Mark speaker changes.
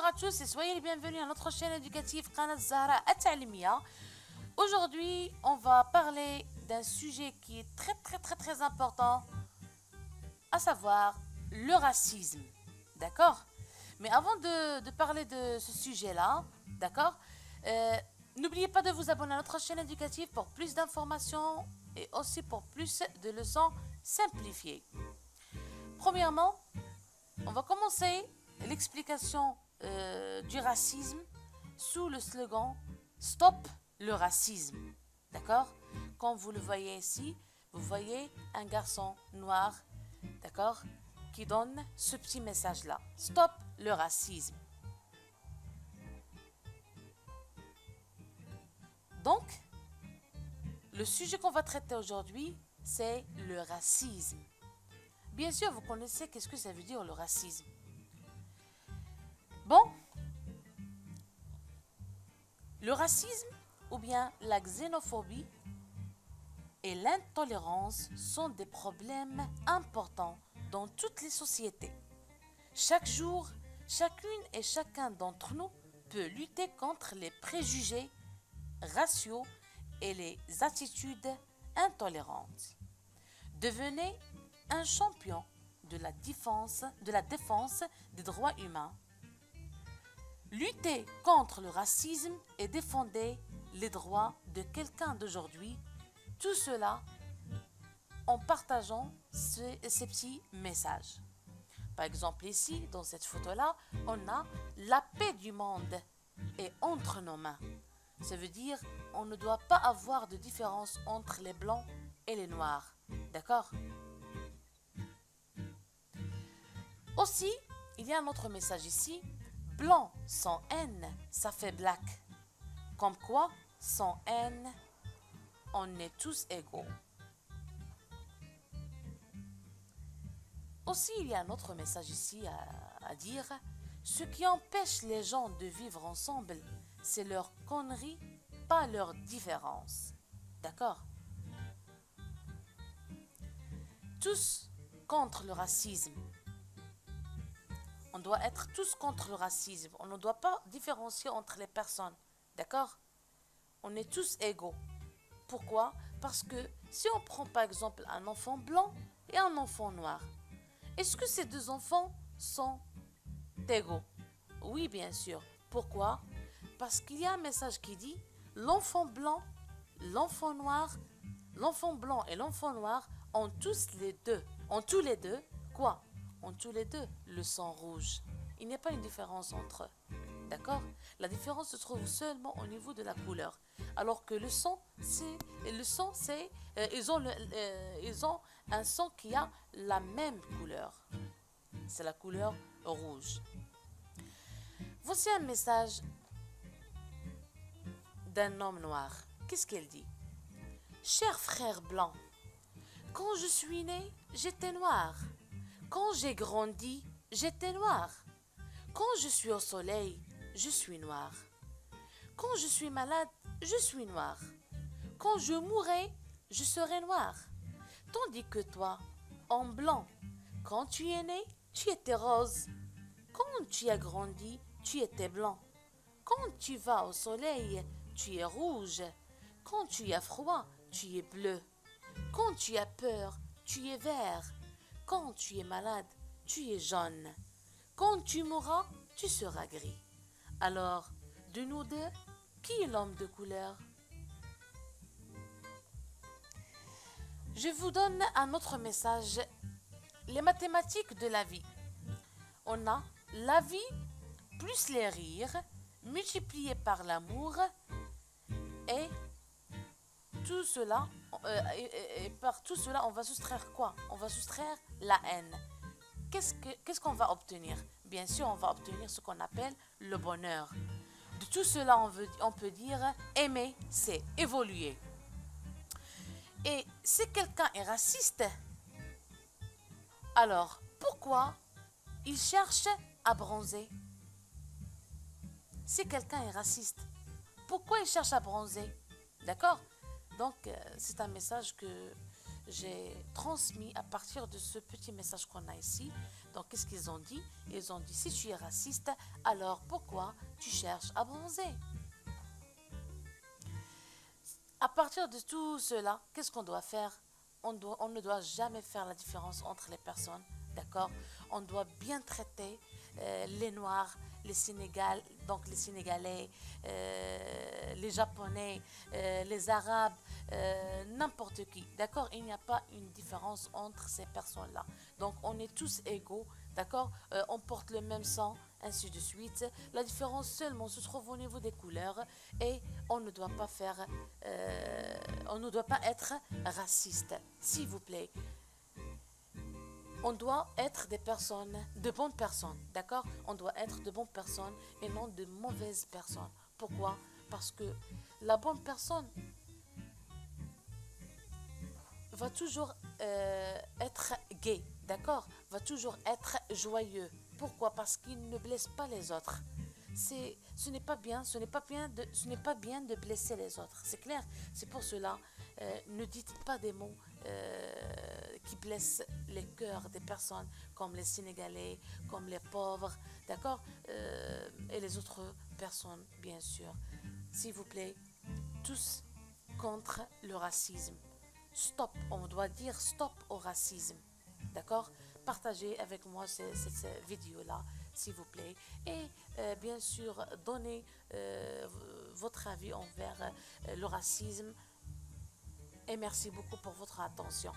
Speaker 1: à tous et soyez les bienvenus à notre chaîne éducative Qanat Zahra At-Ta'limia. Aujourd'hui, on va parler d'un sujet qui est très important, à savoir le racisme. D'accord? Mais avant de parler de ce sujet-là, d'accord, n'oubliez pas de vous abonner à notre chaîne éducative pour plus d'informations et aussi pour plus de leçons simplifiées. Premièrement, on va commencer l'explication du racisme sous le slogan Stop le racisme. D'accord? Comme vous le voyez ici, vous voyez un garçon noir, d'accord, qui donne ce petit message-là. Stop le racisme. Donc, le sujet qu'on va traiter aujourd'hui, c'est le racisme. Bien sûr, vous connaissez qu'est-ce que ça veut dire le racisme. Bon, le racisme ou bien la xénophobie et l'intolérance sont des problèmes importants dans toutes les sociétés. Chaque jour, chacune et chacun d'entre nous peut lutter contre les préjugés raciaux et les attitudes intolérantes. Devenez un champion de la défense des droits humains. Luttez contre le racisme et défendez les droits de quelqu'un d'aujourd'hui. Tout cela en partageant ces petits messages. Par exemple, ici, dans cette photo-là, on a la paix du monde est entre nos mains. Ça veut dire on ne doit pas avoir de différence entre les blancs et les noirs. D'accord? Aussi, il y a un autre message ici. Blanc sans haine, ça fait black. Comme quoi, sans haine, on est tous égaux. Aussi, il y a un autre message ici à dire. Ce qui empêche les gens de vivre ensemble, c'est leur connerie, pas leur différence. D'accord? Tous contre le racisme. On doit être tous contre le racisme. On ne doit pas différencier entre les personnes. D'accord? On est tous égaux. Pourquoi? Parce que si on prend par exemple un enfant blanc et un enfant noir, est-ce que ces deux enfants sont égaux? Oui, bien sûr. Pourquoi? Parce qu'il y a un message qui dit l'enfant blanc, l'enfant noir, l'enfant blanc et l'enfant noir ont tous les deux, quoi? Ont tous les deux le sang rouge. Il n'y a pas une différence entre eux. D'accord? La différence se trouve seulement au niveau de la couleur. Alors que le sang, ils ont un sang qui a la même couleur. C'est la couleur rouge. Voici un message d'un homme noir. Qu'est-ce qu'elle dit? Cher frère blanc, quand je suis né, j'étais noir. Quand j'ai grandi, j'étais noir. Quand je suis au soleil, je suis noir. Quand je suis malade, je suis noir. Quand je mourrai, je serai noir. Tandis que toi, en blanc, quand tu es né, tu étais rose. Quand tu as grandi, tu étais blanc. Quand tu vas au soleil, tu es rouge. Quand tu as froid, tu es bleu. Quand tu as peur, tu es vert. Quand tu es malade, tu es jaune. Quand tu mourras, tu seras gris. Alors, de nous deux, qui est l'homme de couleur? Je vous donne un autre message. Les mathématiques de la vie. On a la vie plus les rires multiplié par l'amour et tout cela, et par tout cela, on va soustraire quoi? On va soustraire la haine. Qu'est-ce qu'on va obtenir? Bien sûr, on va obtenir ce qu'on appelle le bonheur. De tout cela, on peut dire aimer, c'est évoluer. Et si quelqu'un est raciste, alors pourquoi il cherche à bronzer? Si quelqu'un est raciste, pourquoi il cherche à bronzer? D'accord? Donc, c'est un message j'ai transmis à partir de ce petit message qu'on a ici. Donc, qu'est-ce qu'ils ont dit? Ils ont dit, si tu es raciste, alors pourquoi tu cherches à bronzer? À partir de tout cela, qu'est-ce qu'on doit faire? On ne doit jamais faire la différence entre les personnes, d'accord? On doit bien traiter les Noirs, donc les Sénégalais, les Japonais, les Arabes, n'importe qui, d'accord? Il n'y a pas une différence entre ces personnes-là. Donc on est tous égaux, d'accord? On porte le même sang, ainsi de suite. La différence seulement se trouve au niveau des couleurs et on ne doit pas on ne doit pas être raciste, s'il vous plaît. On doit être des personnes, de bonnes personnes, d'accord? On doit être de bonnes personnes et non de mauvaises personnes. Pourquoi? Parce que la bonne personne va toujours être gay, d'accord? Va toujours être joyeux. Pourquoi? Parce qu'il ne blesse pas les autres. Ce n'est pas bien, ce n'est pas bien de blesser les autres. C'est clair. C'est pour cela, ne dites pas des mots qui blessent les cœurs des personnes, comme les Sénégalais, comme les pauvres, d'accord? Et les autres personnes, bien sûr. S'il vous plaît, tous contre le racisme. Stop, on doit dire stop au racisme. D'accord? Partagez avec moi cette vidéo-là, s'il vous plaît. Et bien sûr, donnez votre avis envers le racisme. Et merci beaucoup pour votre attention.